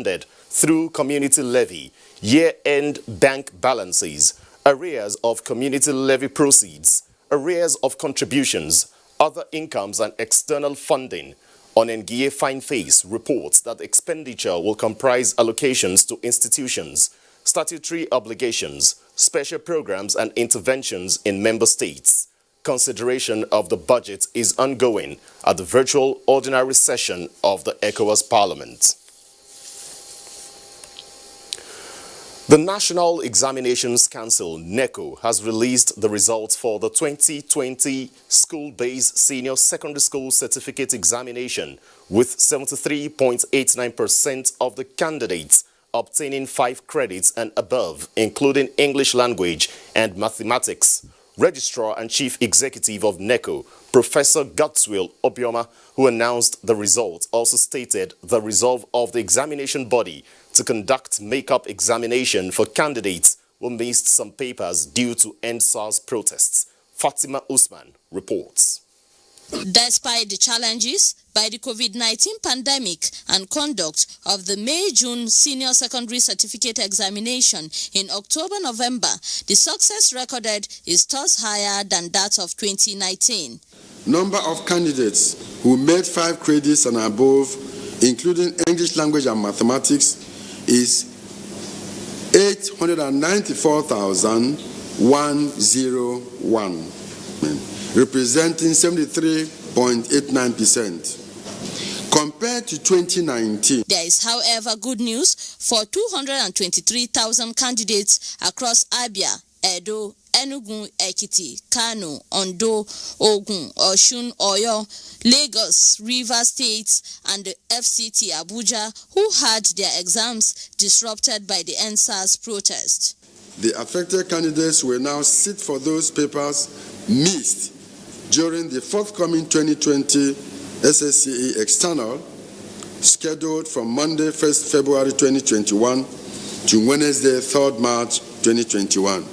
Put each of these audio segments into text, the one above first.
funded through community levy, year-end bank balances, arrears of community levy proceeds, arrears of contributions, other incomes and external funding. Onengie Fineface reports that expenditure will comprise allocations to institutions, statutory obligations, special programs and interventions in member states. Consideration of the budget is ongoing at the virtual ordinary session of the ECOWAS Parliament. The National Examinations Council, NECO, has released the results for the 2020 School-Based Senior Secondary School Certificate Examination, with 73.89% of the candidates obtaining 5 credits and above, including English language and mathematics. Registrar and Chief Executive of NECO, Professor Godswill Obioma, who announced the results, also stated the resolve of the examination body to conduct make-up examination for candidates who missed some papers due to EndSARS protests. Fatima Usman reports. Despite the challenges by the COVID-19 pandemic and conduct of the May-June Senior Secondary Certificate Examination in October-November, the success recorded is thus higher than that of 2019. Number of candidates who made 5 credits and above, including English language and mathematics, is 894,101, representing 73.89%. Compared to 2019. There is, however, good news for 223,000 candidates across Abia, Edo, Enugu, Ekiti, Kano, Ondo, Ogun, Osun, Oyo, Lagos, Rivers States, and the FCT Abuja, who had their exams disrupted by the EndSARS protest. The affected candidates will now sit for those papers missed during the forthcoming 2020 SSCE External, scheduled from Monday, 1st February 2021 to Wednesday, 3rd March 2021.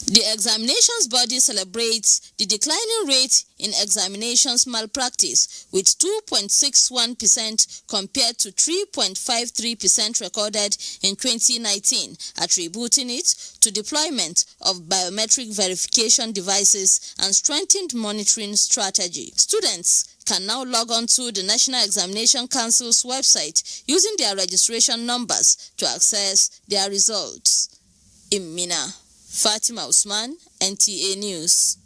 The examinations body celebrates the declining rate in examinations malpractice, with 2.61% compared to 3.53% recorded in 2019, attributing it to deployment of biometric verification devices and strengthened monitoring strategy. Students can now log on to the National Examination Council's website using their registration numbers to access their results. In Mina, Fatima Usman, NTA News.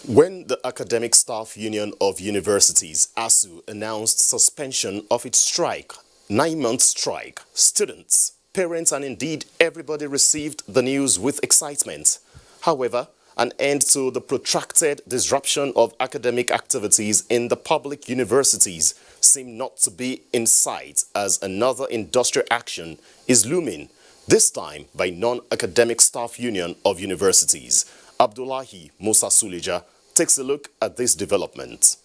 When the Academic Staff Union of Universities, ASU, announced suspension of its strike, 9-month strike, students, parents and indeed everybody received the news with excitement. However, an end to the protracted disruption of academic activities in the public universities seemed not to be in sight, as another industrial action is looming, this time by Non-Academic Staff Union of Universities. Abdullahi Musa Suleja takes a look at this development.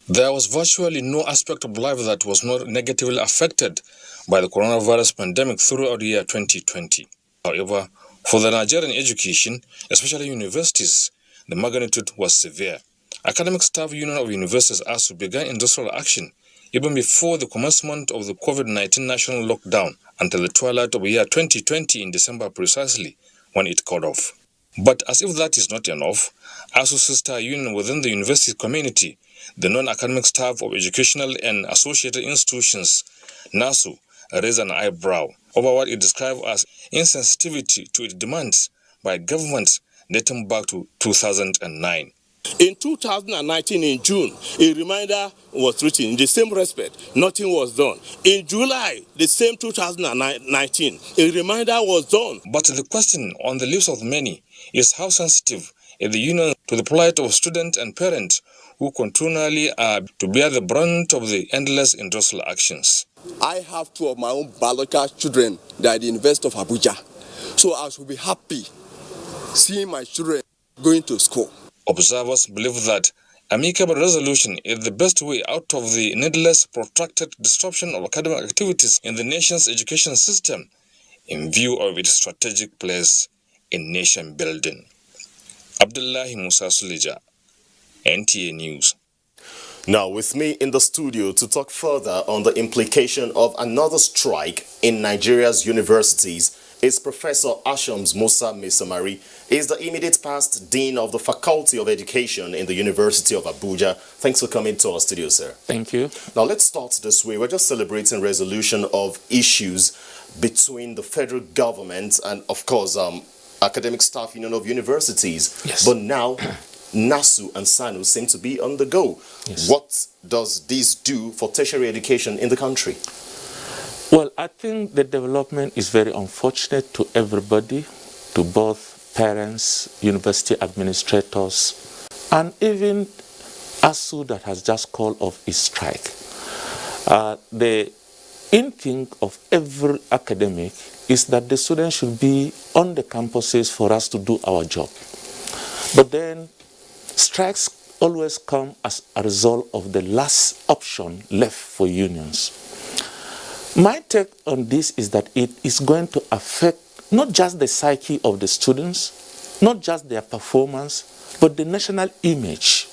There was virtually no aspect of life that was not negatively affected by the coronavirus pandemic throughout the year 2020. However, for the Nigerian education, especially universities, the magnitude was severe. Academic Staff Union of Universities ASU began industrial action even before the commencement of the COVID-19 national lockdown until the twilight of the year 2020 in December precisely, when it cut off. But as if that is not enough, ASU's sister union within the university community, the Non-Academic Staff of Educational and Associated Institutions, NASU, raised an eyebrow over what it described as insensitivity to its demands by governments dating back to 2009. In 2019, in June, a reminder was written in the same respect. Nothing was done. In July, the same 2019, a reminder was done. But the question on the lips of many is how sensitive is the union to the plight of students and parents who continually are to bear the brunt of the endless industrial actions. I have 2 of my own biological children that are at the University of Abuja. So I should be happy seeing my children going to school. Observers believe that amicable resolution is the best way out of the needless protracted disruption of academic activities in the nation's education system in view of its strategic place in nation building. Abdullahi Musa Suleja, NTA News. Now, with me in the studio to talk further on the implication of another strike in Nigeria's universities is Professor Ashams Musa Mesamari. He is the immediate past Dean of the Faculty of Education in the University of Abuja. Thanks for coming to our studio, sir. Thank you. Now, let's start this way. We're just celebrating resolution of issues between the federal government and, of course, Academic Staff Union of Universities. Yes. But now, NASU and SANU seem to be on the go. Yes. What does this do for tertiary education in the country? Well, I think the development is very unfortunate to everybody, to both parents, university administrators, and even ASU that has just called off its strike. The instinct of every academic is that the students should be on the campuses for us to do our job. But then strikes always come as a result of the last option left for unions. My take on this is that it is going to affect not just the psyche of the students, not just their performance, but the national image.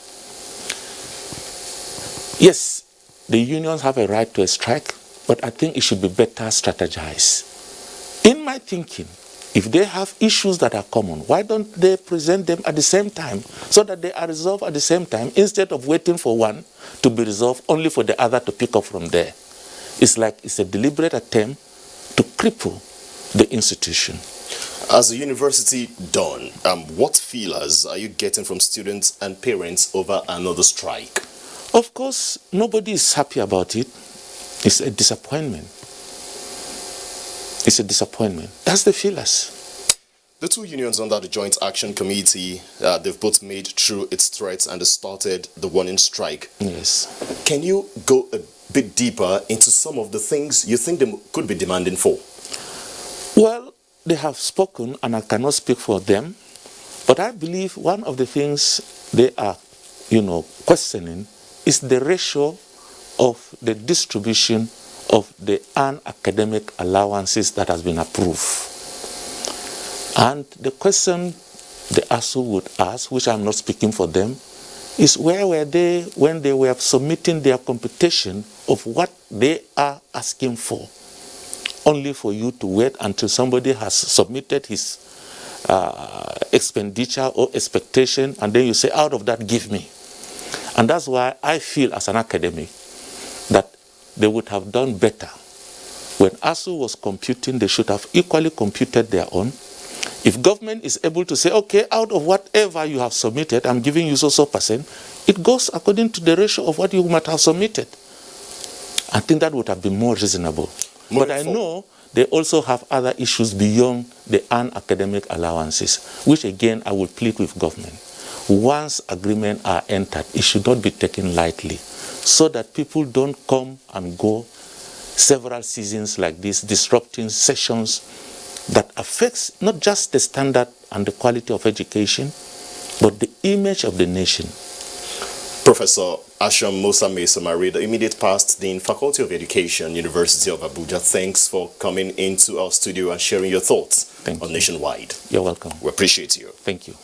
Yes, the unions have a right to a strike, but I think it should be better strategized. In my thinking, if they have issues that are common, why don't they present them at the same time so that they are resolved at the same time instead of waiting for one to be resolved only for the other to pick up from there? It's like it's a deliberate attempt to cripple the institution. As a university don, what feelers are you getting from students and parents over another strike? Of course, nobody is happy about it. It's a disappointment. It's a disappointment. That's the feelers. The two unions under the Joint Action Committee, they've both made true its threats and they started the warning strike. Yes. Can you go a bit deeper into some of the things you think they could be demanding for? Well, they have spoken and I cannot speak for them, but I believe one of the things they are, questioning is the ratio of the distribution of the unacademic allowances that has been approved. And the question the ASU would ask, which I'm not speaking for them, is where were they when they were submitting their computation of what they are asking for, only for you to wait until somebody has submitted his expenditure or expectation, and then you say, out of that, give me. And that's why I feel as an academic that they would have done better. When ASU was computing, they should have equally computed their own. If government is able to say, okay, out of whatever you have submitted, I'm giving you so percent, it goes according to the ratio of what you might have submitted. I think that would have been more reasonable. But I know they also have other issues beyond the unacademic allowances, which again I will plead with government. Once agreements are entered, it should not be taken lightly, so that people don't come and go several seasons like this, disrupting sessions that affects not just the standard and the quality of education, but the image of the nation. Professor Asham Musa Mesamari, the immediate past Dean, Faculty of Education, University of Abuja, thanks for coming into our studio and sharing your thoughts on Nationwide. You're welcome. We appreciate you. Thank you.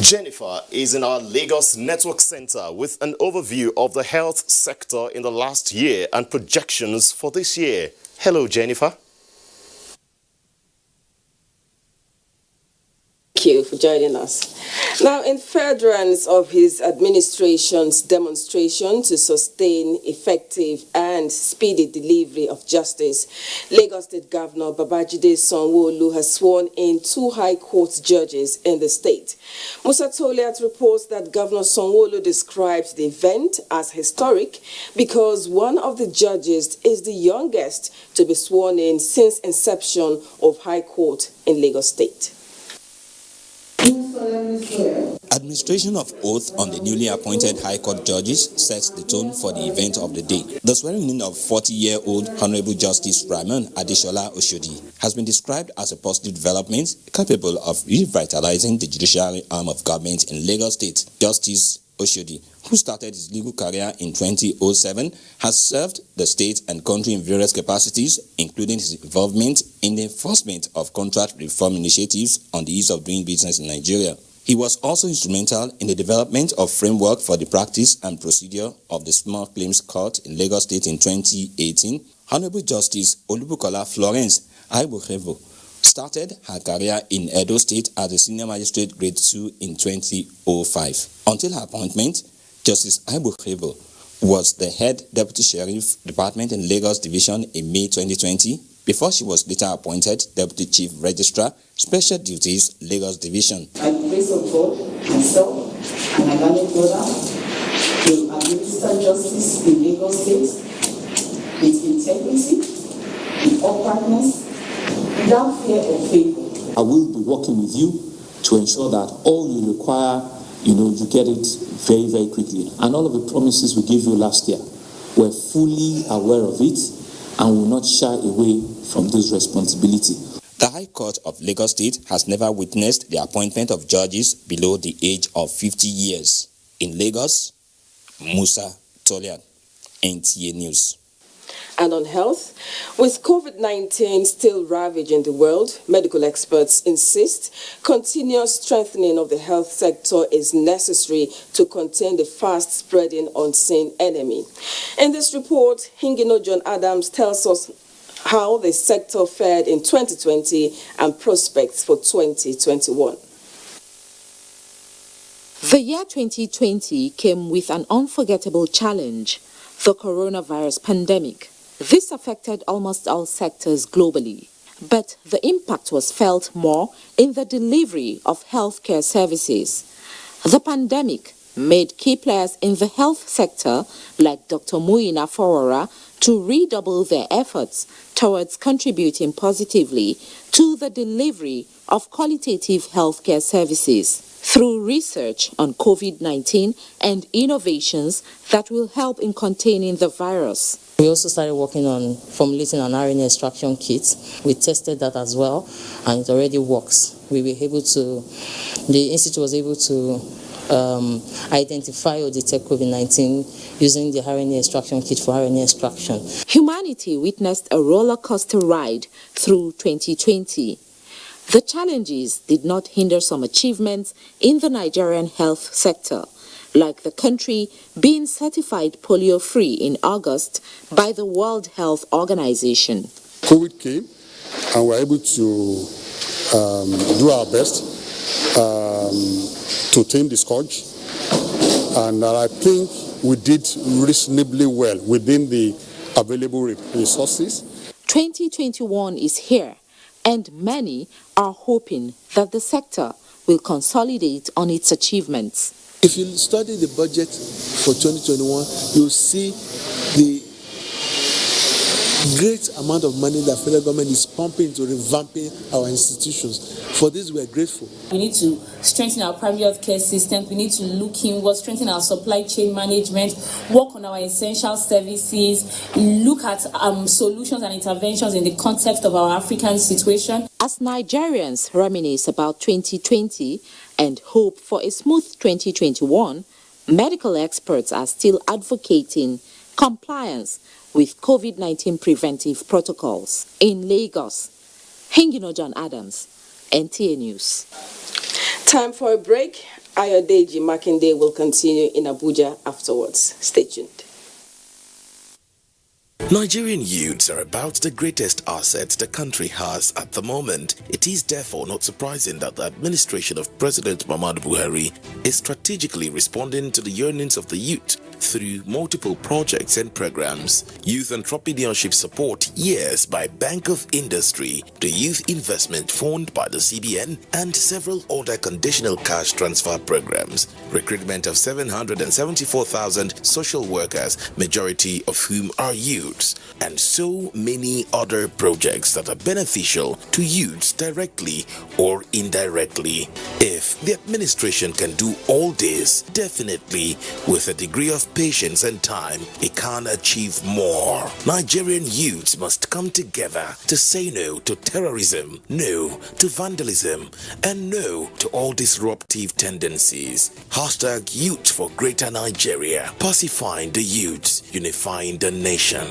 Jennifer is in our Lagos Network Center with an overview of the health sector in the last year and projections for this year. Hello, Jennifer. Thank you for joining us. Now, in furtherance of his administration's demonstration to sustain effective and speedy delivery of justice, Lagos State Governor Babajide Sanwo-Olu has sworn in 2 High Court judges in the state. Musa Toliat reports that Governor Sanwo-Olu described the event as historic because one of the judges is the youngest to be sworn in since inception of High Court in Lagos State. Administration of oath on the newly appointed High Court judges sets the tone for the event of the day. The swearing-in of 40-year-old Honourable Justice Ramon Adeshola Oshodi has been described as a positive development capable of revitalizing the judiciary arm of government in Lagos State. Justice Oshodi, who started his legal career in 2007, has served the state and country in various capacities, including his involvement in the enforcement of contract reform initiatives on the ease of doing business in Nigeria. He was also instrumental in the development of framework for the practice and procedure of the Small Claims Court in Lagos State in 2018. Honourable Justice Olubukola Florence Aibohevo started her career in Edo State as a senior magistrate grade 2 in 2005. Until her appointment, Justice Aibohevo was the head deputy sheriff department in Lagos Division in May 2020, before she was later appointed deputy chief registrar, special duties, Lagos Division. By the grace of God, myself and my learned brother will administer justice in Lagos State with integrity, with uprightness, without fear or favor. I will be working with you to ensure that all you require, you get it very, very quickly. And all of the promises we gave you last year, we're fully aware of it and will not shy away from this responsibility. The High Court of Lagos State has never witnessed the appointment of judges below the age of 50 years. In Lagos, Musa Tolian, NTA News. And on health, with COVID-19 still ravaging the world, medical experts insist continuous strengthening of the health sector is necessary to contain the fast-spreading unseen enemy. In this report, Hingino John Adams tells us how the sector fared in 2020 and prospects for 2021. The year 2020 came with an unforgettable challenge, the coronavirus pandemic. This affected almost all sectors globally, but the impact was felt more in the delivery of healthcare services. The pandemic made key players in the health sector, like Dr. Muina Forora, to redouble their efforts towards contributing positively to the delivery of qualitative healthcare services through research on COVID-19 and innovations that will help in containing the virus. We also started working on formulating an RNA extraction kit. We tested that as well, and it already works. The institute was able to identify or detect COVID-19 using the RNA extraction kit for RNA extraction. Humanity witnessed a roller coaster ride through 2020. The challenges did not hinder some achievements in the Nigerian health sector, like the country being certified polio-free in August by the World Health Organization. COVID came and we were able to do our best to tame the scourge, and I think we did reasonably well within the available resources. 2021 is here, and many are hoping that the sector will consolidate on its achievements. If you study the budget for 2021, you'll see the great amount of money that federal government is pumping into revamping our institutions. For this, we are grateful. We need to strengthen our primary health care system. We need to look inward, strengthen our supply chain management, work on our essential services, look at solutions and interventions in the context of our African situation. As Nigerians reminisce about 2020 and hope for a smooth 2021, medical experts are still advocating compliance with COVID-19 preventive protocols. In Lagos, Hingino John Adams, NTA News. Time for a break. Ayodeji Makinde will continue in Abuja afterwards. Stay tuned. Nigerian youths are about the greatest assets the country has at the moment. It is therefore not surprising that the administration of President Muhammadu Buhari is strategically responding to the yearnings of the youth through multiple projects and programs. Youth Entrepreneurship Support Years by Bank of Industry, the Youth Investment Fund by the CBN, and several other conditional cash transfer programs. Recruitment of 774,000 social workers, majority of whom are youths, and so many other projects that are beneficial to youths directly or indirectly. If the administration can do all this, definitely with a degree of patience and time, it can achieve more. Nigerian youths must come together to say no to terrorism, no to vandalism, and no to all disruptive tendencies. Hashtag Youth for Greater Nigeria. Pacifying the youths, unifying the nation.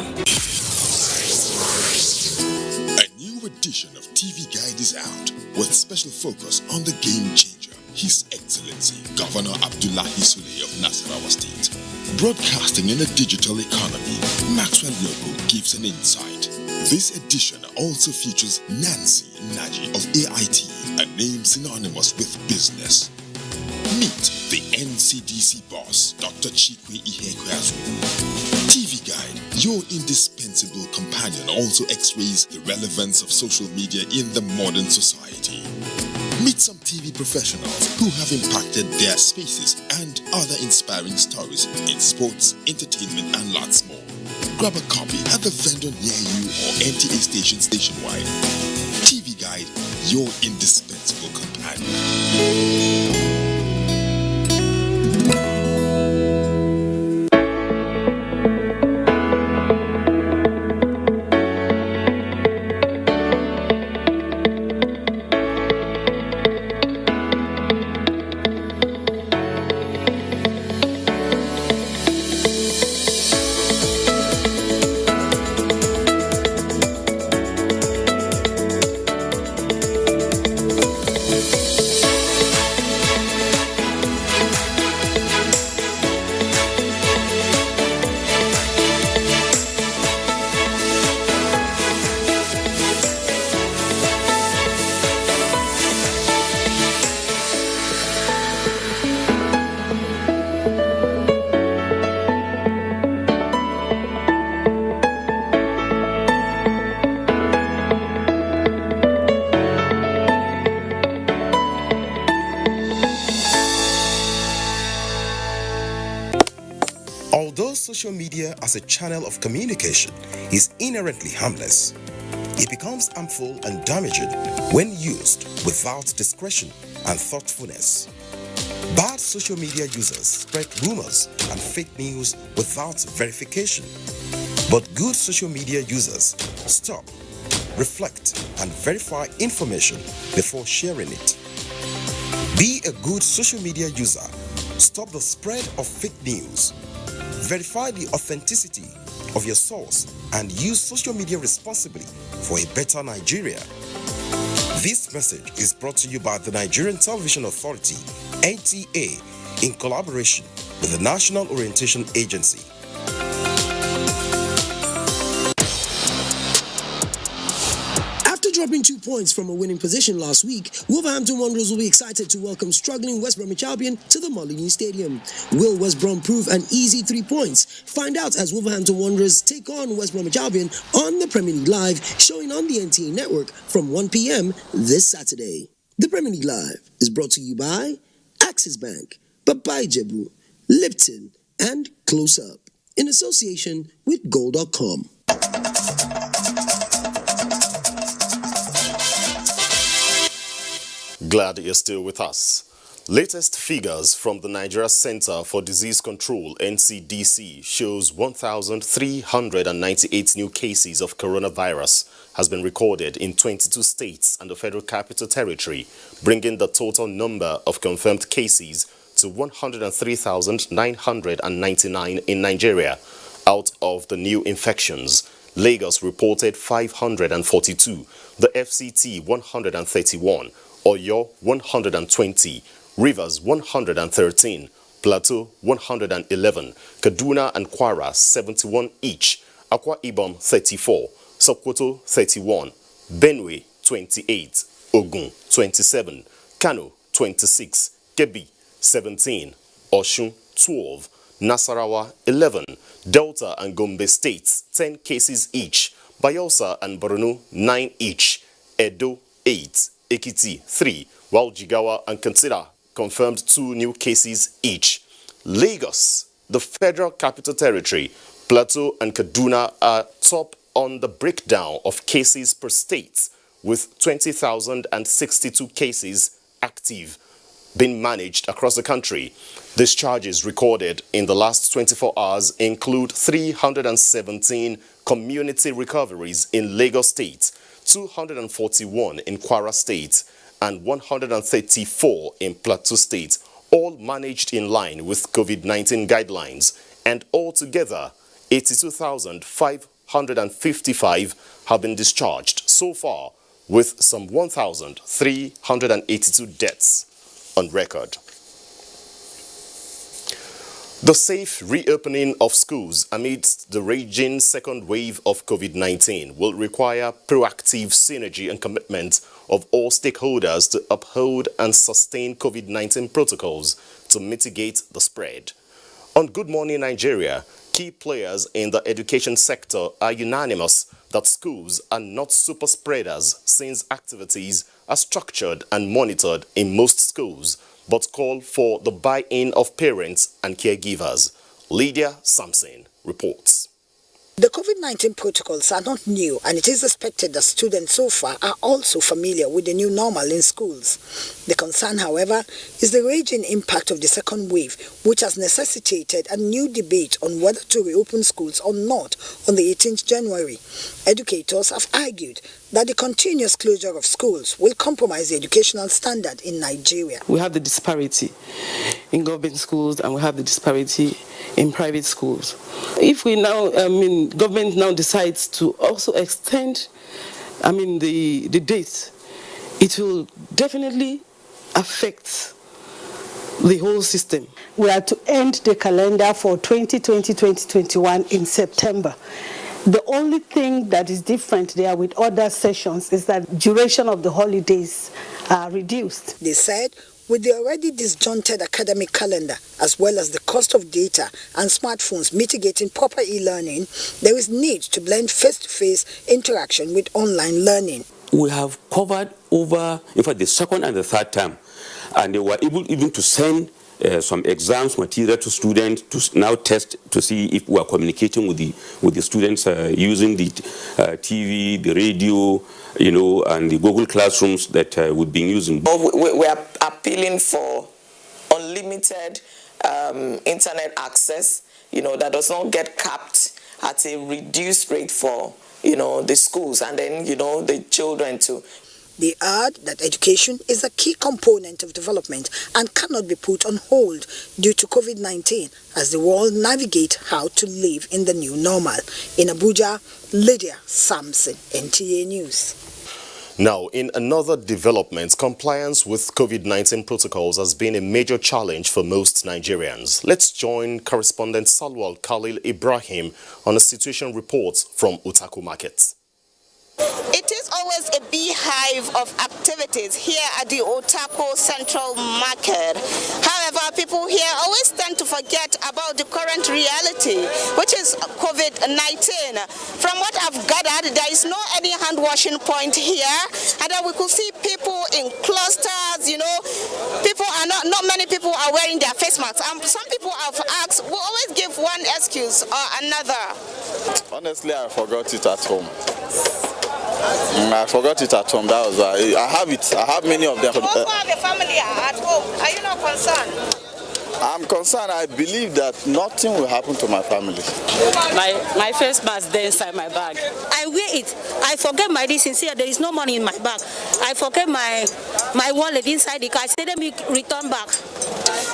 A new edition of TV Guide is out with special focus on the game changer. His Excellency Governor Abdullahi Sule of Nasarawa State. Broadcasting in a digital economy, Maxwell Logo gives an insight. This edition also features Nancy Naji of AIT, a name synonymous with business. Meet the NCDC boss, Dr. Chikwe Ihekweazu. TV Guide, your indispensable companion, also x-rays the relevance of social media in the modern society. Meet some TV professionals who have impacted their spaces and other inspiring stories in sports, entertainment, and lots more. Grab a copy at the vendor near you or NTA stations nationwide. TV Guide, your indispensable companion. Although social media as a channel of communication is inherently harmless, it becomes harmful and damaging when used without discretion and thoughtfulness. Bad social media users spread rumors and fake news without verification. But good social media users stop, reflect, and verify information before sharing it. Be a good social media user. Stop the spread of fake news. Verify the authenticity of your source and use social media responsibly for a better Nigeria. This message is brought to you by the Nigerian Television Authority, NTA, in collaboration with the National Orientation Agency. Dropping 2 points from a winning position last week, Wolverhampton Wanderers will be excited to welcome struggling West Bromwich Albion to the Molineux Stadium. Will West Brom prove an easy 3 points? Find out as Wolverhampton Wanderers take on West Bromwich Albion on the Premier League Live, showing on the NTA network from 1 p.m. this Saturday. The Premier League Live is brought to you by Axis Bank, Babai Jebu, Lipton, and Close Up, in association with Gold.com. Glad you're still with us. Latest figures from the Nigeria Center for Disease Control, NCDC, shows 1,398 new cases of coronavirus has been recorded in 22 states and the Federal Capital Territory, bringing the total number of confirmed cases to 103,999 in Nigeria. Out of the new infections, Lagos reported 542, the FCT 131, Oyo 120, Rivers 113, Plateau 111, Kaduna and Kwara 71 each, Akwa Ibom 34, Sokoto 31, Benue 28, Ogun 27, Kano 26, Kebbi 17, Osun 12, Nasarawa 11, Delta and Gombe states 10 cases each, Bayelsa and Borno 9 each, Edo 8, Ekiti 3, while Jigawa and Katsina confirmed 2 new cases each. Lagos, the Federal Capital Territory, Plateau and Kaduna are top on the breakdown of cases per state, with 20,062 cases active being managed across the country. Discharges recorded in the last 24 hours include 317 community recoveries in Lagos State, 241 in Kwara State, and 134 in Plateau State, all managed in line with COVID-19 guidelines, and altogether 82,555 have been discharged so far, with some 1,382 deaths on record. The safe reopening of schools amidst the raging second wave of COVID-19 will require proactive synergy and commitment of all stakeholders to uphold and sustain COVID-19 protocols to mitigate the spread. On Good Morning Nigeria, key players in the education sector are unanimous that schools are not super spreaders since activities are structured and monitored in most schools, but call for the buy-in of parents and caregivers. Lydia Sampson reports. The COVID-19 protocols are not new, and it is expected that students so far are also familiar with the new normal in schools. The concern, however, is the raging impact of the second wave, which has necessitated a new debate on whether to reopen schools or not on the 18th January. Educators have argued that the continuous closure of schools will compromise the educational standard in Nigeria. We have the disparity in government schools and we have the disparity in private schools. If we now, government now decides to also extend, the date, it will definitely affect the whole system. We are to end the calendar for 2020-2021 in September. The only thing that is different there with other sessions is that duration of the holidays are reduced. They said with the already disjointed academic calendar, as well as the cost of data and smartphones mitigating proper e-learning, there is need to blend face-to-face interaction with online learning. We have covered over, in fact, the second and the third term, and they were able even to send some exams material to students to now test to see if we are communicating with the students using the TV, the radio, and the Google Classrooms that we've been using. We are appealing for unlimited internet access, that does not get capped at a reduced rate for, the schools and then, the children too. They add that education is a key component of development and cannot be put on hold due to COVID-19 as the world navigate how to live in the new normal. In Abuja, Lydia Sampson, NTA News. Now, in another development, compliance with COVID-19 protocols has been a major challenge for most Nigerians. Let's join correspondent Salwal Khalil Ibrahim on a situation report from Utaku Market. It is always a beehive of activities here at the Utaku Central Market. However, people here always tend to forget about the current reality, which is COVID-19. From what I've gathered, there is no any hand washing point here, and then we could see people in clusters. People are not many people are wearing their face masks. Some people have asked, we always give one excuse or another. Honestly, I forgot it at home. I forgot it at home. That was why I have it. I have many of them. You also have a family at home. Are you not concerned? I'm concerned. I believe that nothing will happen to my family. My face mask there inside my bag. I wear it. I forget my distance here. There is no money in my bag. I forget my wallet inside the car. I say let me return back.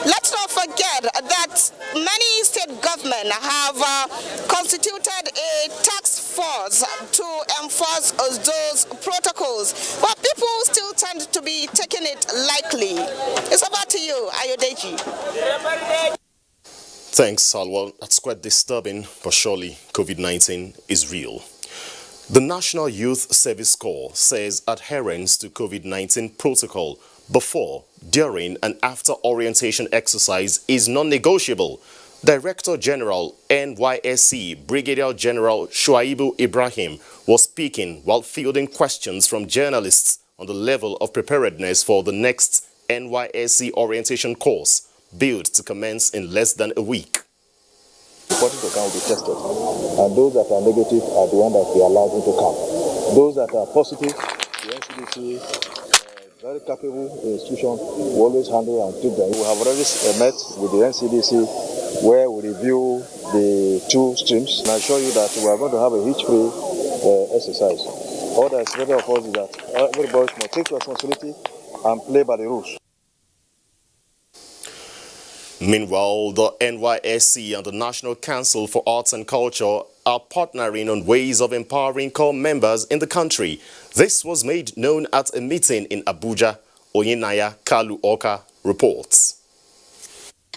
Let's not forget that many state governments have constituted a task force to enforce those protocols, but people still tend to be taking it lightly. It's over to you, Ayodeji. Thanks, Salwa. That's quite disturbing, but surely COVID-19 is real. The National Youth Service Corps says adherence to COVID-19 protocol before, during, and after orientation exercise is non-negotiable. Director General NYSC Brigadier General Shuaibu Ibrahim was speaking while fielding questions from journalists on the level of preparedness for the next NYSC orientation course, billed to commence in less than a week. Reporting to camp will be tested, and those that are negative are the ones that we allow into camp. Those that are positive, the NCDC, very capable institution, will always handle and treat them. We have already met with the NCDC where we review the two streams, and I assure you that we are going to have a hitch-free exercise. All that is ready of us is that everybody must take responsibility and play by the rules. Meanwhile, the NYSC and the National Council for Arts and Culture are partnering on ways of empowering core members in the country. This was made known at a meeting in Abuja. Oyinaya Kalu Oka reports.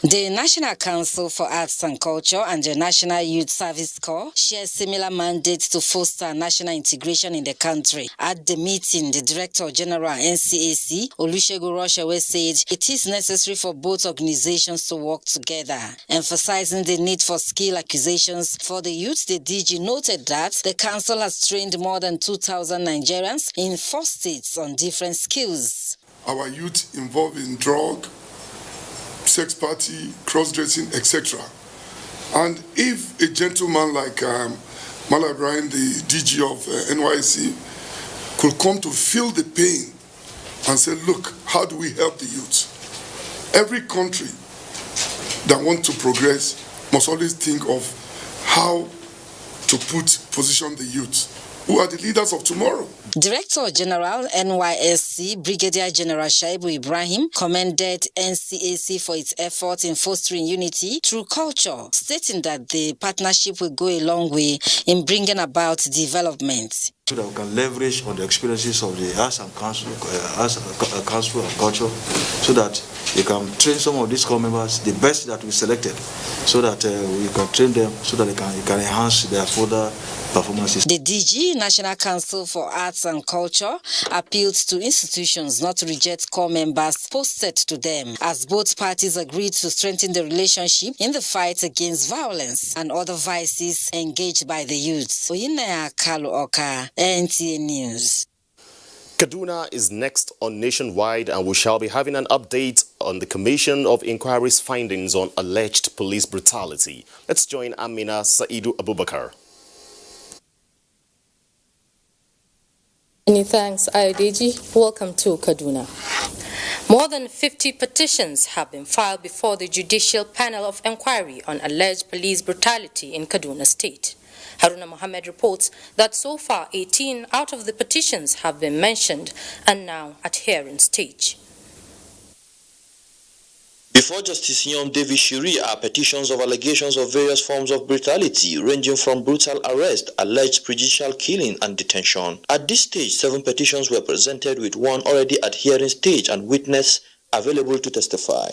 The National Council for Arts and Culture and the National Youth Service Corps share similar mandates to foster national integration in the country. At the meeting, the Director General NCAC, Olubukola, said it is necessary for both organizations to work together. Emphasizing the need for skill acquisitions for the youth, the DG noted that the council has trained more than 2,000 Nigerians in 4 states on different skills. Our youth involved in drug, sex party, cross-dressing, etc. And if a gentleman like Mala Ibrahim, the DG of NYC, could come to feel the pain and say, look, how do we help the youth? Every country that wants to progress must always think of how to position the youth, who are the leaders of tomorrow. Director General NYSC Brigadier General Shaibu Ibrahim commended NCAC for its efforts in fostering unity through culture, stating that the partnership will go a long way in bringing about development. So that we can leverage on the experiences of the Arts and Council and Culture, so that we can train some of these core members, the best that we selected, so that we can train them, so that they can enhance their further performances. The DG, National Council for Arts and Culture, appealed to institutions not to reject core members posted to them, as both parties agreed to strengthen the relationship in the fight against violence and other vices engaged by the youth. Oyinaya Kalu Oka, NTA News. Kaduna is next on Nationwide, and we shall be having an update on the Commission of Inquiry's findings on alleged police brutality. Let's join Amina Saidu Abubakar. Many thanks, Ayodeji. Welcome to Kaduna. More than 50 petitions have been filed before the Judicial Panel of Inquiry on alleged police brutality in Kaduna State. Haruna Mohammed reports that so far 18 out of the petitions have been mentioned and now at hearing stage. Before Justice Yom David Shiri are petitions of allegations of various forms of brutality, ranging from brutal arrest, alleged prejudicial killing and detention. At this stage, 7 petitions were presented, with 1 already at hearing stage and witness available to testify.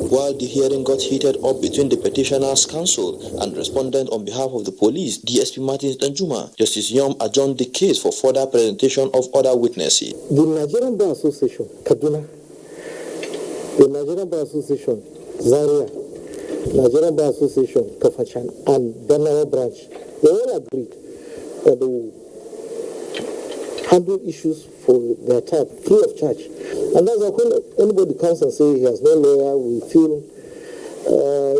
While the hearing got heated up between the petitioner's counsel and respondent on behalf of the police, DSP Martins Danjuma, Justice Yom adjourned the case for further presentation of other witnesses. The Nigerian Bar Association, Kaduna, the Nigerian Bar Association, Zaria, Nigerian Bar Association, Kafachan, and Benara Branch, they all agreed that they will handle issues for their time free of charge. And that's when anybody comes and says he has no lawyer, we feel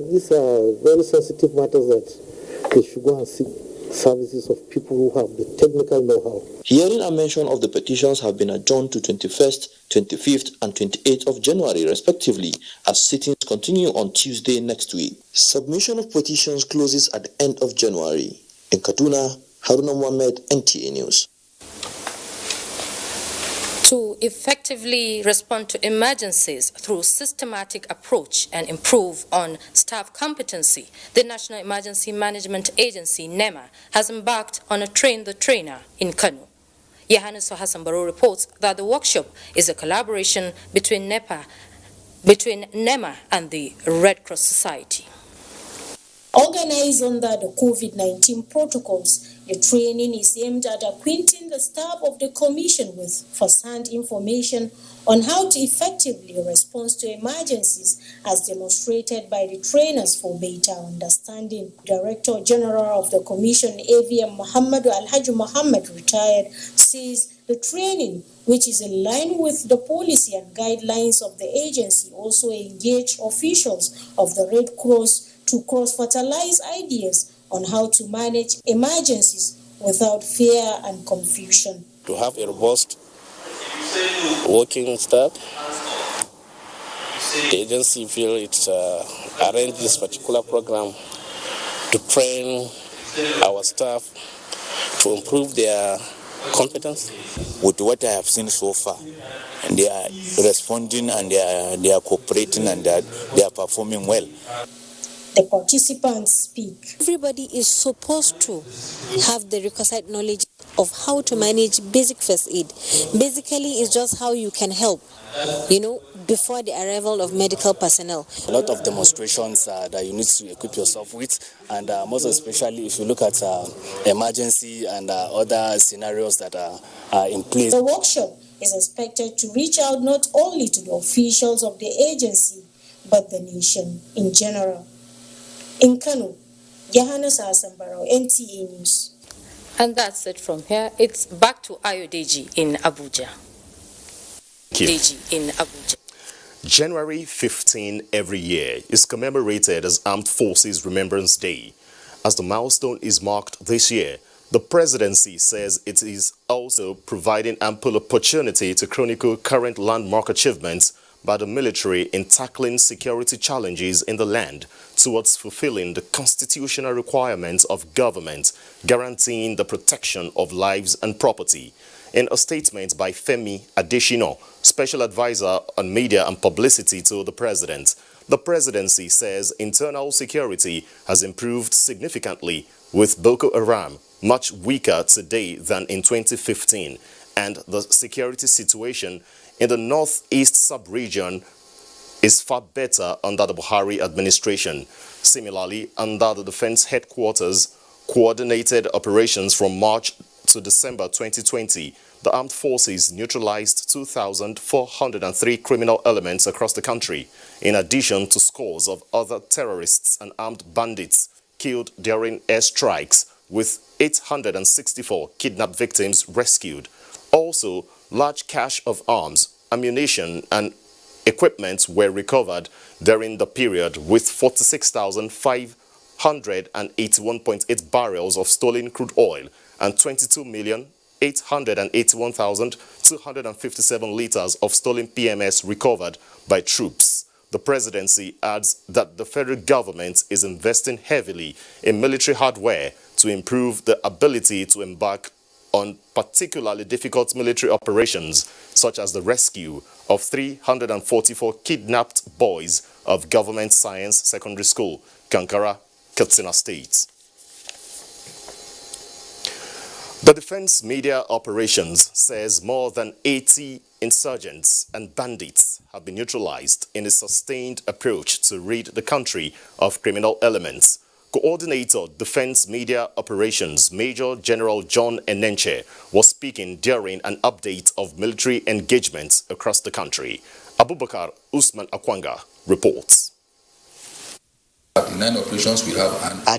these are very sensitive matters that they should go and seek services of people who have the technical know-how. Hearing and mention of the petitions have been adjourned to 21st, 25th, and 28th of January, respectively, as sittings continue on Tuesday next week. Submission of petitions closes at the end of January. In Kaduna, Haruna Mohammed, NTA News. To effectively respond to emergencies through systematic approach and improve on staff competency, the National Emergency Management Agency, NEMA, has embarked on a Train the Trainer in Kano. Yohannes Hassan Baro reports that the workshop is a collaboration between NEMA and the Red Cross Society. Organized under the COVID-19 protocols, the training is aimed at acquainting the staff of the Commission with first-hand information on how to effectively respond to emergencies, as demonstrated by the trainers for better understanding. Director General of the Commission, AVM Muhammadu Alhaji Muhammad, retired, says the training, which is in line with the policy and guidelines of the agency, also engage officials of the Red Cross to cross-fertilize ideas on how to manage emergencies without fear and confusion. To have a robust working staff, the agency feels it's arranged this particular program to train our staff to improve their competence. With what I have seen so far, and they are responding and they are cooperating and they are performing well. The participants speak. Everybody is supposed to have the requisite knowledge of how to manage basic first aid. Basically, it's just how you can help, before the arrival of medical personnel. A lot of demonstrations that you need to equip yourself with, and most especially if you look at emergency and other scenarios that are in place. The workshop is expected to reach out not only to the officials of the agency, but the nation in general. In Kano, Johannes Asambarao, NTA News. And that's it from here. It's back to Ayodeji in Abuja. Deji in Abuja. January 15 every year is commemorated as Armed Forces Remembrance Day. As the milestone is marked this year, the presidency says it is also providing ample opportunity to chronicle current landmark achievements by the military in tackling security challenges in the land towards fulfilling the constitutional requirements of government, guaranteeing the protection of lives and property. In a statement by Femi Adesina, Special Advisor on Media and Publicity to the President, the presidency says internal security has improved significantly, with Boko Haram much weaker today than in 2015, and the security situation in the northeast sub-region is far better under the Buhari administration. Similarly, under the Defense Headquarters coordinated operations from March to December 2020, the armed forces neutralized 2,403 criminal elements across the country, in addition to scores of other terrorists and armed bandits killed during airstrikes, with 864 kidnapped victims rescued. Also, large cache of arms, ammunition and equipment were recovered during the period, with 46,581.8 barrels of stolen crude oil and 22,881,257 liters of stolen PMS recovered by troops. The presidency adds that the federal government is investing heavily in military hardware to improve the ability to embark on particularly difficult military operations, such as the rescue of 344 kidnapped boys of Government Science Secondary School, Kankara, Katsina State. The Defense Media Operations says more than 80 insurgents and bandits have been neutralized in a sustained approach to rid the country of criminal elements. Coordinator Defense Media Operations Major General John Enenche was speaking during an update of military engagements across the country. Abubakar Usman Akwanga reports. At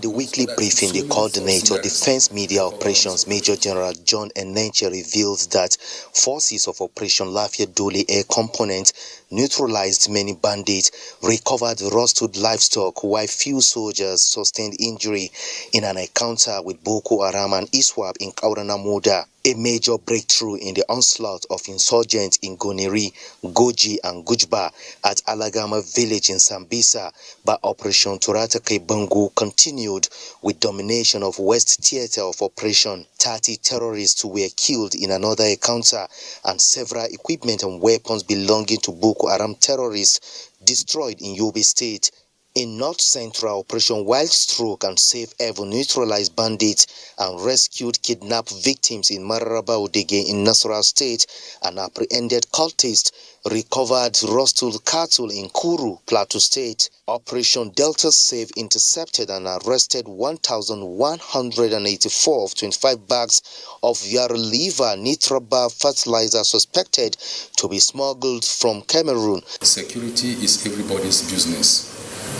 the weekly briefing, the coordinator, Defense Media Operations Major General John Enenche reveals that forces of Operation Lafayette Dole Air Component neutralized many bandits, recovered rusted livestock, while few soldiers sustained injury in an encounter with Boko Haram and ISWAP in Kaurana Moda. A major breakthrough in the onslaught of insurgents in Goneri, Goji and Gujba at Alagama village in Sambisa by Operation Turata Bangu continued with domination of West Theater of Operation. 30 terrorists were killed in another encounter and several equipment and weapons belonging to Boko Haram terrorists destroyed in Yobe State. In North Central Operation Wild Stroke and Safe Haven neutralized bandits and rescued kidnapped victims in Mararaba Odege in Nasarawa State and apprehended cultists, recovered rusted cattle in Kuru, Plateau State. Operation Delta Safe intercepted and arrested 1,184 of 25 bags of Yaroliva Nitraba fertilizer suspected to be smuggled from Cameroon. Security is everybody's business,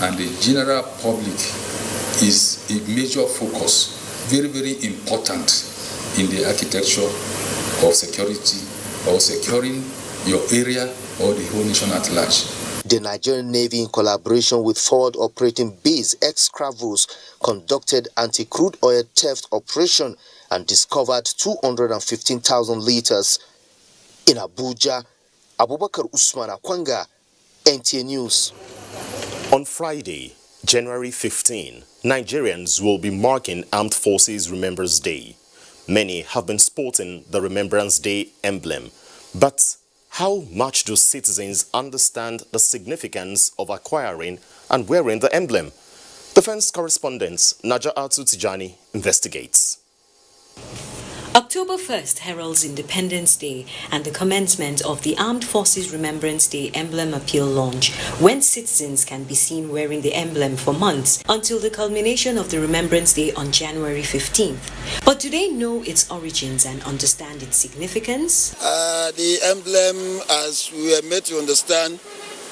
and the general public is a major focus, very, very important in the architecture of security or securing your area or the whole nation at large. The Nigerian Navy, in collaboration with Forward Operating Base ex-Cravos, conducted anti-crude oil theft operation and discovered 215,000 liters. In Abuja, Abubakar Usman Akwanga, NTA News. On Friday, January 15, Nigerians will be marking Armed Forces Remembrance Day. Many have been sporting the Remembrance Day emblem, but how much do citizens understand the significance of acquiring and wearing the emblem? Defense correspondent Naja'atu Tijani investigates. October 1st heralds Independence Day and the commencement of the Armed Forces Remembrance Day emblem appeal launch, when citizens can be seen wearing the emblem for months until the culmination of the Remembrance Day on January 15th. But do they know its origins and understand its significance? The emblem, as we were made to understand,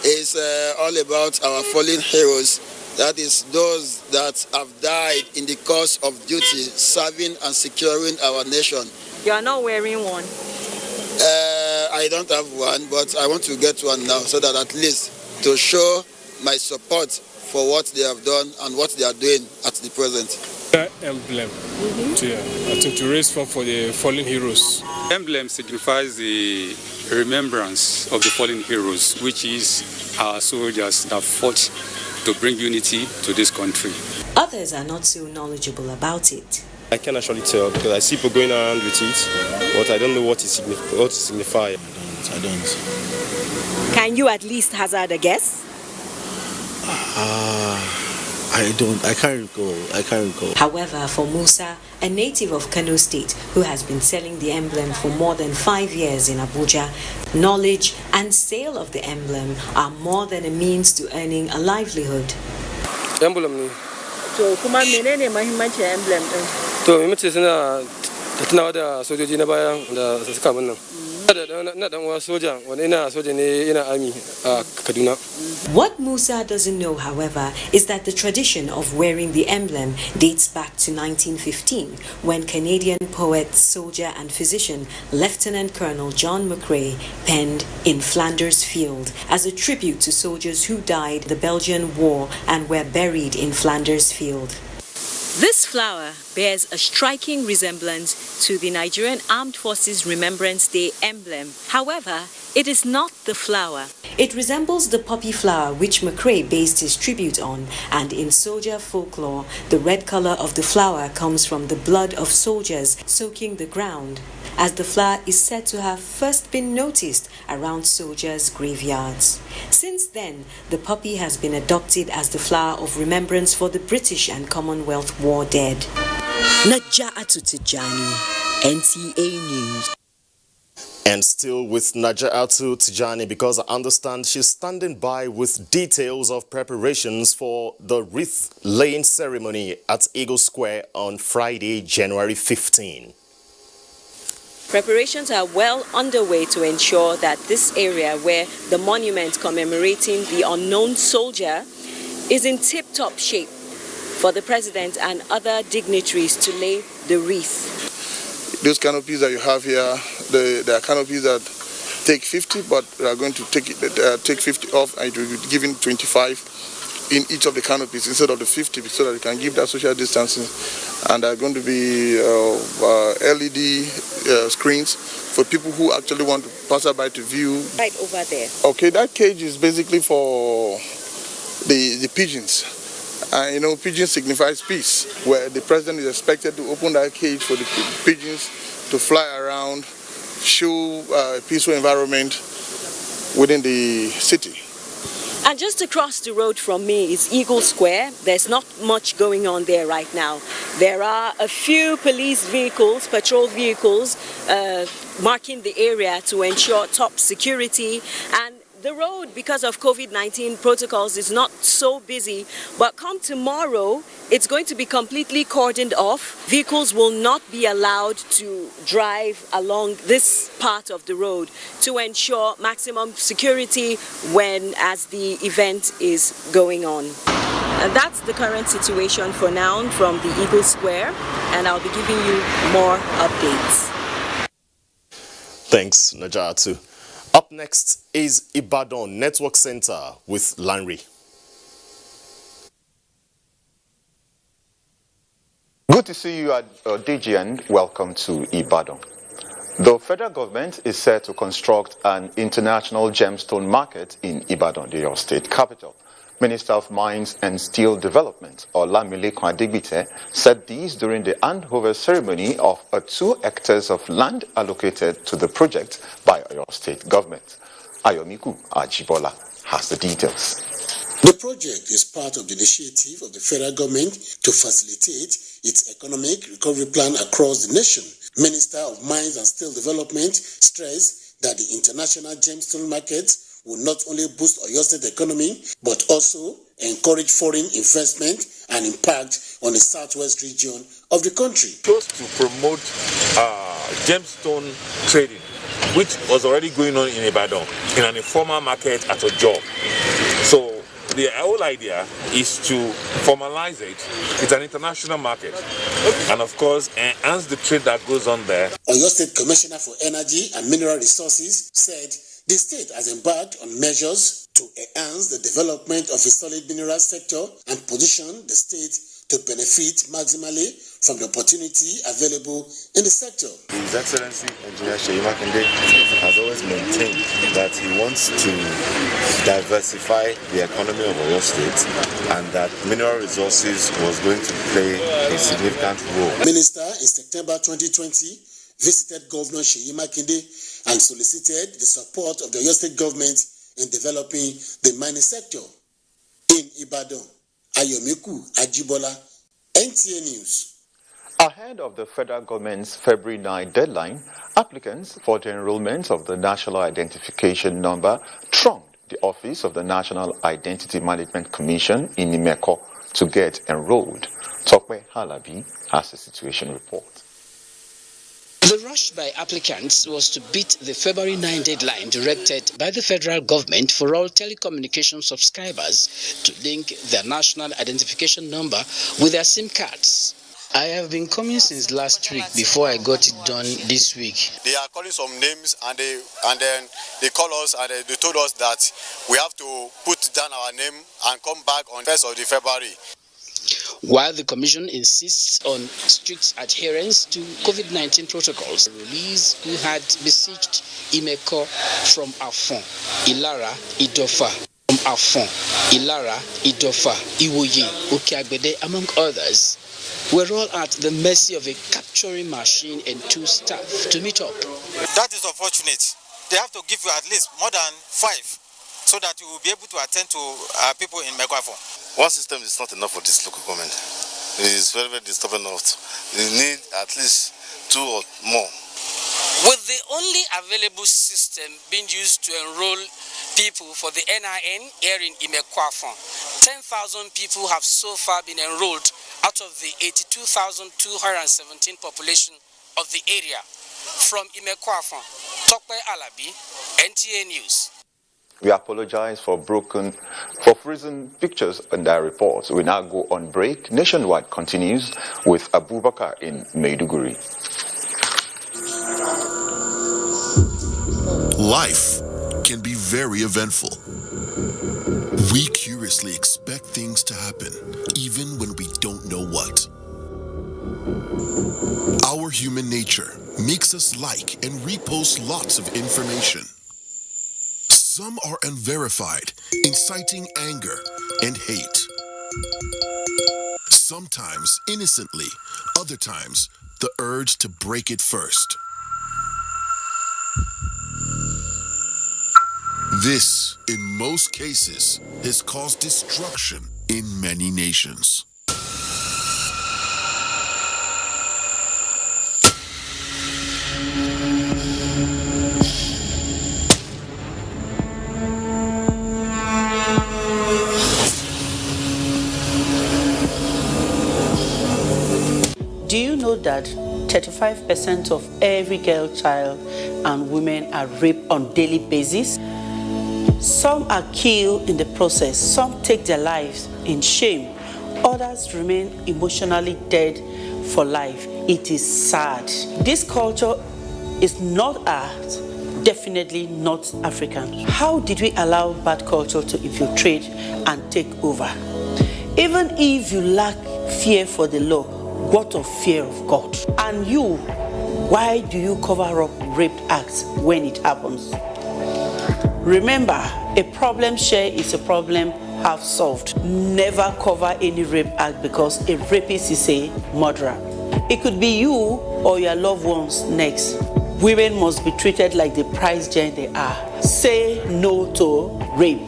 is all about our fallen heroes. That is those that have died in the course of duty, serving and securing our nation. You are not wearing one? I don't have one, but I want to get one now so that at least to show my support for what they have done and what they are doing at the present. Emblem, I think to raise funds for the fallen heroes. Emblem signifies the remembrance of the fallen heroes, which is our soldiers that fought to bring unity to this country. Others are not so knowledgeable about it. I can actually tell because I see people going around with it, but I don't know what it signifies. I don't. Can you at least hazard a guess? I can't recall. However, for Musa, a native of Kano State who has been selling the emblem for more than 5 years in Abuja, knowledge and sale of the emblem are more than a means to earning a livelihood. Emblem. So, kuma menene mahimmancin emblem din? To muhimmanci suna tunawa da sojoji na baya da suka mun nan. Na dan uwa soja, wani ina soja ne ina army a Kaduna. What Musa doesn't know, however, is that the tradition of wearing the emblem dates back to 1915, when Canadian poet, soldier and physician Lieutenant Colonel John McCrae penned "In Flanders Field" as a tribute to soldiers who died in the Belgian War and were buried in Flanders Field. This flower bears a striking resemblance to the Nigerian Armed Forces Remembrance Day emblem. However, it is not the flower. It resembles the poppy flower which McCrae based his tribute on, and in soldier folklore, the red color of the flower comes from the blood of soldiers soaking the ground, as the flower is said to have first been noticed around soldiers' graveyards. Since then, the poppy has been adopted as the flower of remembrance for the British and Commonwealth war dead. Naja'atu Tijani, NTA News. And still with Naja'atu Tijani, because I understand she's standing by with details of preparations for the wreath-laying ceremony at Eagle Square on Friday, January 15. Preparations are well underway to ensure that this area where the monument commemorating the unknown soldier is in tip-top shape for the president and other dignitaries to lay the wreath. Those canopies that you have here, there are canopies that take 50, but we are going to take 50 off, and it will be given 25 in each of the canopies instead of the 50, so that you can give that social distancing. And there are going to be LED screens for people who actually want to pass by to view. Right over there. Okay, that cage is basically for the pigeons. You know, pigeon signifies peace, where the president is expected to open that cage for the pigeons to fly around, show a peaceful environment within the city. And just across the road from me is Eagle Square. There's not much going on there right now. There are a few police vehicles, patrol vehicles, marking the area to ensure top security. And the road, because of COVID-19 protocols, is not so busy, but come tomorrow, it's going to be completely cordoned off. Vehicles will not be allowed to drive along this part of the road to ensure maximum security as the event is going on. And that's the current situation for now from the Eagle Square, and I'll be giving you more updates. Thanks, Naja'atu. Up next is Ibadan Network Center with Lanri. Good to see you at DG, and welcome to Ibadan. The federal government is set to construct an international gemstone market in Ibadan, the Oyo State capital. Minister of Mines and Steel Development, Olamilekun Adigbite, said this during the handover ceremony of 2 hectares of land allocated to the project by Oyo State government. Ayomiku Ajibola has the details. The project is part of the initiative of the federal government to facilitate its economic recovery plan across the nation. Minister of Mines and Steel Development stressed that the international gemstone market will not only boost Oyo State economy, but also encourage foreign investment and impact on the southwest region of the country. Chose to promote gemstone trading, which was already going on in Ibadan, in an informal market at a job. So the whole idea is to formalize it. It's an international market, and of course enhance the trade that goes on there. Oyo State Commissioner for Energy and Mineral Resources said the state has embarked on measures to enhance the development of a solid mineral sector and position the state to benefit maximally from the opportunity available in the sector. His Excellency Engineer Seyi Makinde has always maintained that he wants to diversify the economy of Oyo State and that mineral resources was going to play a significant role. Minister in September 2020 visited Governor Seyi Makinde and solicited the support of the Oyo State government in developing the mining sector. In Ibadan, Ayomiku Ajibola, NTA News. Ahead of the federal government's February 9 deadline, applicants for the enrollment of the National Identification Number thronged the office of the National Identity Management Commission in Imeko to get enrolled. Tokwe Halabi has a situation report. The rush by applicants was to beat the February 9 deadline directed by the federal government for all telecommunication subscribers to link their national identification number with their SIM cards. I have been coming since last week before I got it done this week. They are calling some names and then they call us and they told us that we have to put down our name and come back on 1st of February. While the Commission insists on strict adherence to COVID-19 protocols, release who had besieged Imeko from Afon, Ilara, Idofa, from Afon, Ilara, Idofa, Iwoye, Okeagbede, among others, were all at the mercy of a capturing machine and 2 staff to meet up. That is unfortunate. They have to give you at least more than 5 so that you will be able to attend to people in Mekwafon. One system is not enough for this local government. It is very, very disturbing enough. They need at least 2 or more. With the only available system being used to enroll people for the NIN here in Imekwafon, 10,000 people have so far been enrolled out of the 82,217 population of the area. From Imekwafon, Tokwe Alabi, NTA News. We apologize for freezing pictures in their reports. We now go on break. Nationwide continues with Abubakar in Maiduguri. Life can be very eventful. We curiously expect things to happen, even when we don't know what. Our human nature makes us like and repost lots of information. Some are unverified, inciting anger and hate. Sometimes innocently, other times the urge to break it first. This, in most cases, has caused destruction in many nations. Do you know that 35% of every girl child and women are raped on a daily basis? Some are killed in the process, some take their lives in shame, others remain emotionally dead for life. It is sad. This culture is not ours, definitely not African. How did we allow bad culture to infiltrate and take over? Even if you lack fear for the law, what of fear of God? And you, why do you cover up rape acts when it happens? Remember, a problem shared is a problem half solved. Never cover any rape act because a rapist is a murderer. It could be you or your loved ones next. Women must be treated like the prize gem they are. Say no to rape.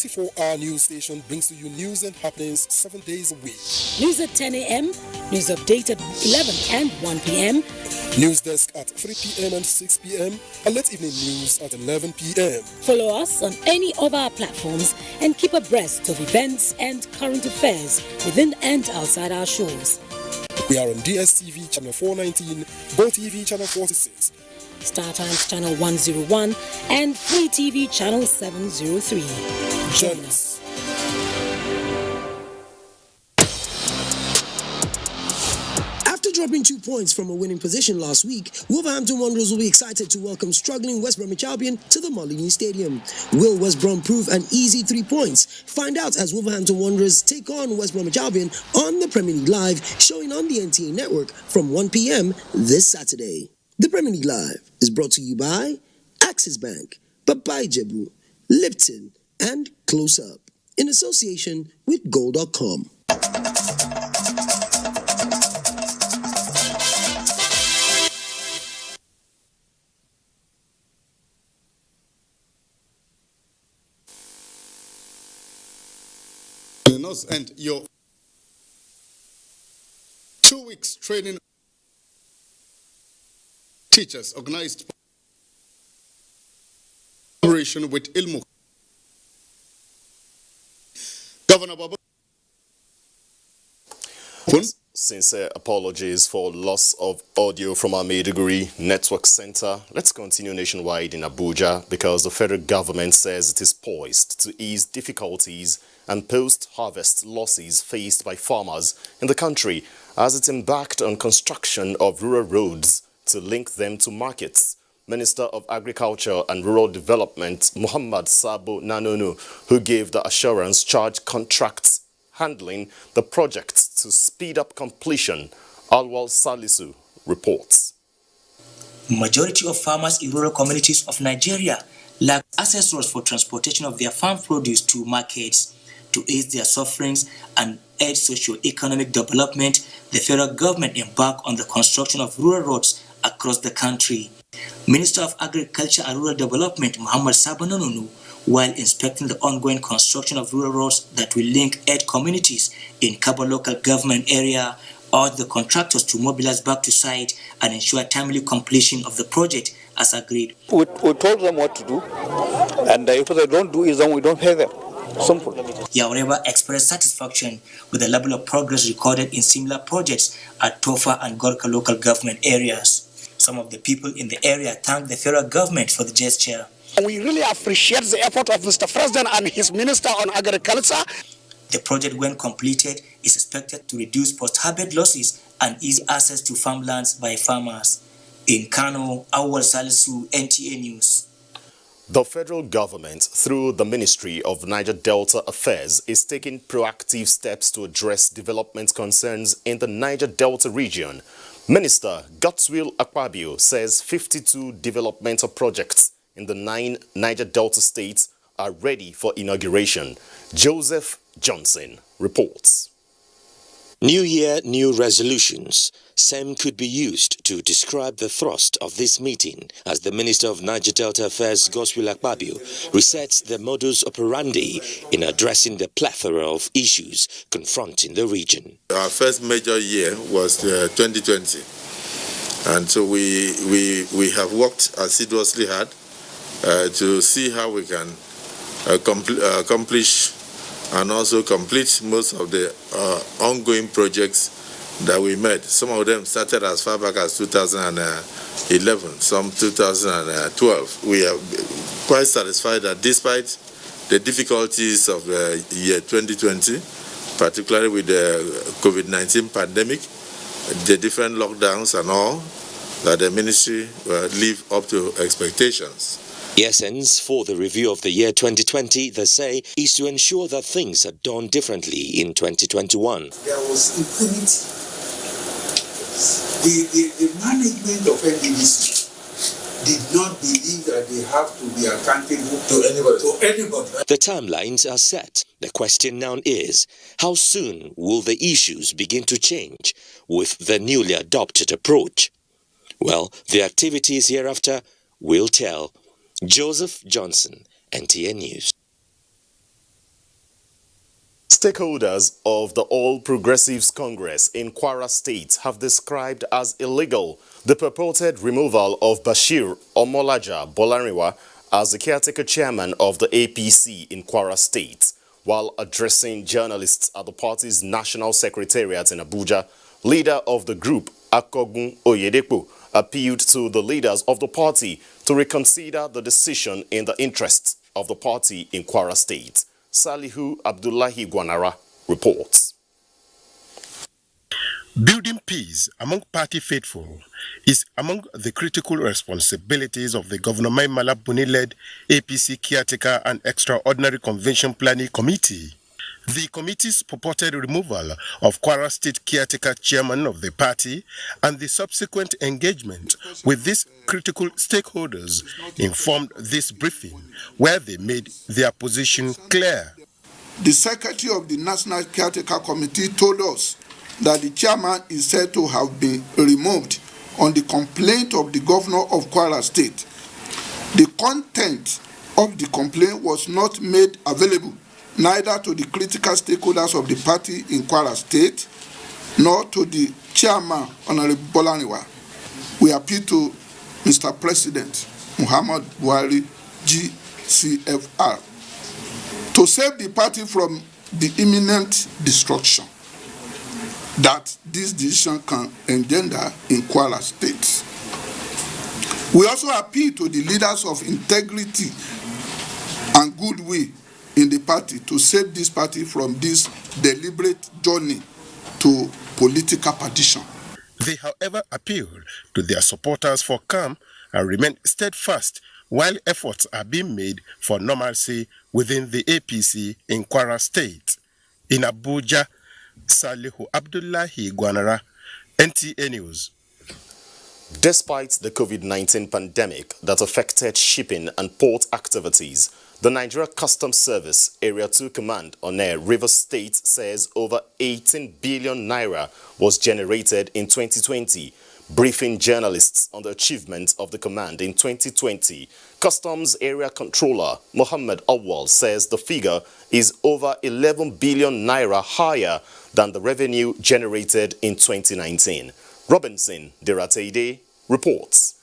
24-hour news station brings to you news and happenings 7 days a week. News at 10 a.m., news update at 11 and 1 p.m. News desk at 3 p.m. and 6 p.m. and late evening news at 11 p.m. Follow us on any of our platforms and keep abreast of events and current affairs within and outside our shores. We are on DSTV channel 419, GoTV channel 46, Star Times channel 101 and Free TV channel 703. Join us. After dropping 2 points from a winning position last week, Wolverhampton Wanderers will be excited to welcome struggling West Bromwich Albion to the Molineux Stadium. Will West Brom prove an easy 3 points? Find out as Wolverhampton Wanderers take on West Bromwich Albion on the Premier League Live, showing on the NTA network from 1 p.m. this Saturday. The Premier League Live is brought to you by Axis Bank, Papai Jebu, Lipton, and Close Up, in association with Goal.com. And your 2 weeks training teachers organized collaboration with Ilmu. Governor Baba. Sincere apologies for loss of audio from our Maiduguri Network Center. Let's continue nationwide in Abuja because the federal government says it is poised to ease difficulties and post-harvest losses faced by farmers in the country as it embarked on construction of rural roads to link them to markets. Minister of Agriculture and Rural Development Muhammad Sabo Nanonu, who gave the assurance, charged contracts handling the project to speed up completion. Alwal Salisu reports. Majority of farmers in rural communities of Nigeria lack access roads for transportation of their farm produce to markets. To ease their sufferings and aid socio-economic development, the federal government embarked on the construction of rural roads across the country. Minister of Agriculture and Rural Development Muhammad Sabo Nanonu, while inspecting the ongoing construction of rural roads that will link 8 communities in Kabo local government area, urged the contractors to mobilize back to site and ensure timely completion of the project as agreed. We told them what to do, and if they don't do it, then we don't pay them. Simple. Yaureba expressed satisfaction with the level of progress recorded in similar projects at Tofa and Gorka local government areas. Some of the people in the area thanked the federal government for the gesture. We really appreciate the effort of Mr. President and his Minister on Agriculture. The project, when completed, is expected to reduce post-harvest losses and ease access to farmlands by farmers. In Kano, Awal Salisu, NTA News. The federal government, through the Ministry of Niger Delta Affairs, is taking proactive steps to address development concerns in the Niger Delta region. Minister Godswill Akpabio says 52 developmental projects in the 9 Niger Delta states are ready for inauguration. Joseph Johnson reports. New Year, new resolutions. Same could be used to describe the thrust of this meeting as the Minister of Niger Delta Affairs, Godswill Akpabio, resets the modus operandi in addressing the plethora of issues confronting the region. Our first major year was 2020, and so we have worked assiduously hard to see how we can accomplish and also complete most of the ongoing projects that we made. Some of them started as far back as 2011, some 2012. We are quite satisfied that despite the difficulties of the year 2020, particularly with the COVID-19 pandemic, the different lockdowns and all, that the ministry live up to expectations. The essence for the review of the year 2020, they say, is to ensure that things are done differently in 2021. There was impunity. The management of NDDC did not believe that they have to be accountable to anybody. The timelines are set. The question now is, how soon will the issues begin to change with the newly adopted approach? Well, the activities hereafter will tell. Joseph Johnson, NTA News. Stakeholders of the All Progressives Congress in Kwara State have described as illegal the purported removal of Bashir Omolaja Bolariwa as the caretaker chairman of the APC in Kwara State. While addressing journalists at the party's national secretariat in Abuja, leader of the group, Akogun Oyedepo, appealed to the leaders of the party to reconsider the decision in the interests of the party in Kwara State. Salihu Abdullahi Gwanara reports. Building peace among party faithful is among the critical responsibilities of the Governor Mai Mala Buni-led APC Caretaker and Extraordinary Convention Planning Committee. The committee's purported removal of Kwara State Caretaker Chairman of the party and the subsequent engagement with these critical stakeholders informed this briefing, where they made their position clear. The Secretary of the National Caretaker Committee told us that the chairman is said to have been removed on the complaint of the Governor of Kwara State. The content of the complaint was not made available neither to the critical stakeholders of the party in Kwara State nor to the chairman, Honourable Bolariwa. We appeal to Mr. President Muhammad Buhari, GCFR, to save the party from the imminent destruction that this decision can engender in Kwara State. We also appeal to the leaders of integrity and goodwill in the party to save this party from this deliberate journey to political partition. They, however, appealed to their supporters for calm and remain steadfast while efforts are being made for normalcy within the APC in Kwara State. In Abuja, Salihu Abdullahi Gwanara, NTA News. Despite the COVID-19 pandemic that affected shipping and port activities, the Nigeria Customs Service Area 2 Command on Rivers State says over 18 billion naira was generated in 2020. Briefing journalists on the achievements of the command in 2020, Customs Area Controller Mohammed Awal says the figure is over 11 billion naira higher than the revenue generated in 2019. Robinson Derateide reports.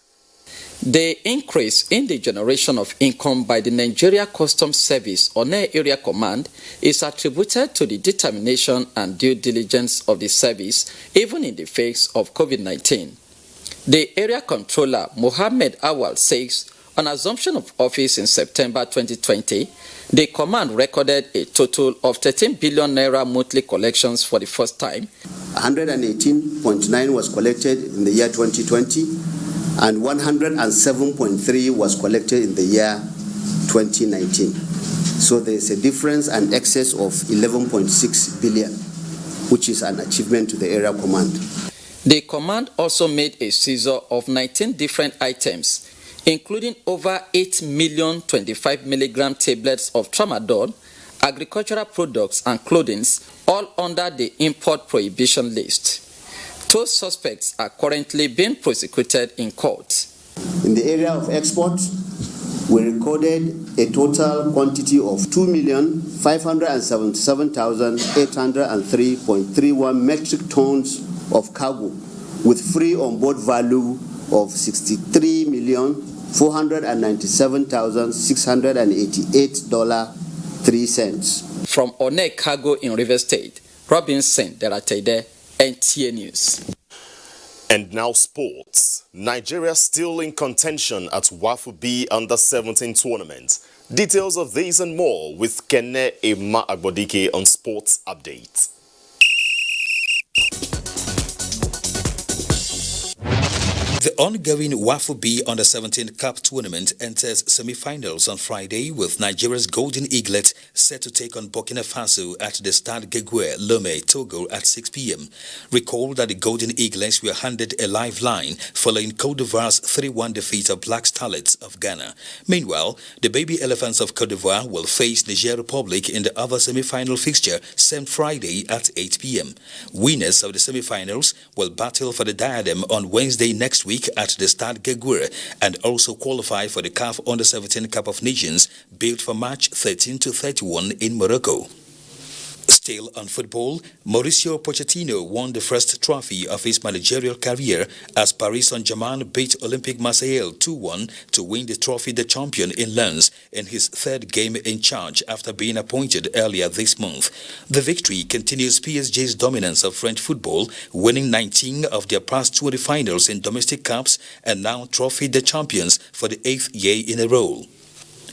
The increase in the generation of income by the Nigeria Customs Service on Area Command is attributed to the determination and due diligence of the service, even in the face of COVID-19. The Area Controller, Mohammed Awal, says on assumption of office in September 2020, the command recorded a total of 13 billion naira monthly collections for the first time. 118.9 was collected in the year 2020. And 107.3 was collected in the year 2019. So there is a difference and excess of 11.6 billion, which is an achievement to the Area Command. The command also made a seizure of 19 different items, including over 8 million 25 milligram tablets of tramadol, agricultural products and clothing, all under the import prohibition list. Those suspects are currently being prosecuted in court. In the area of export, we recorded a total quantity of 2,577,803.31 metric tons of cargo with free on-board value of $63,497,688.03. From One Cargo in Rivers State, Robinson Derateide, NTA News. And now sports. Nigeria still in contention at WAFU B Under-17 tournament. Details of this and more with Kene Emma Agbodike on Sports Update. The ongoing WAFU B Under-17 Cup tournament enters semi-finals on Friday with Nigeria's Golden Eaglet set to take on Burkina Faso at the Stade Gegué, Lomé, Togo at 6 p.m. Recall that the Golden Eaglets were handed a lifeline following Côte d'Ivoire's 3-1 defeat of Black Starlets of Ghana. Meanwhile, the Baby Elephants of Côte d'Ivoire will face Niger Republic in the other semi-final fixture same Friday at 8 p.m. Winners of the semi-finals will battle for the diadem on Wednesday next week at the Stade Gegué and also qualify for the CAF Under-17 Cup of Nations built for March 13 to 31 in Morocco. Still on football, Mauricio Pochettino won the first trophy of his managerial career as Paris Saint-Germain beat Olympique Marseille 2-1 to win the Trophy de Champion in Lens in his third game in charge after being appointed earlier this month. The victory continues PSG's dominance of French football, winning 19 of their past 20 finals in domestic cups and now Trophy de Champions for the 8th year in a row.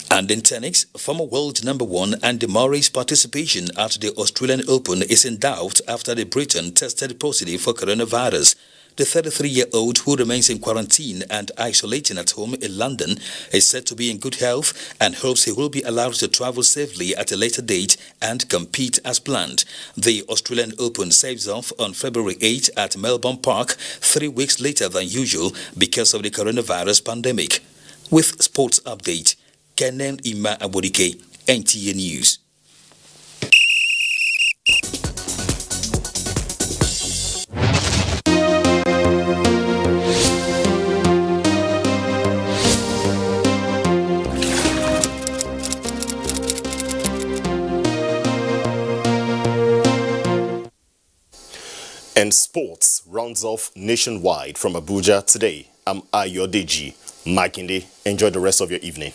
And in tennis, former world number 1 Andy Murray's participation at the Australian Open is in doubt after the Briton tested positive for coronavirus. The 33-year-old, who remains in quarantine and isolating at home in London, is said to be in good health and hopes he will be allowed to travel safely at a later date and compete as planned. The Australian Open saves off on February 8 at Melbourne Park, 3 weeks later than usual because of the coronavirus pandemic. With sports update, Kenan Ima Abodike, NTA News. And sports rounds off nationwide from Abuja today. I'm Ayodeji Makinde. Enjoy the rest of your evening.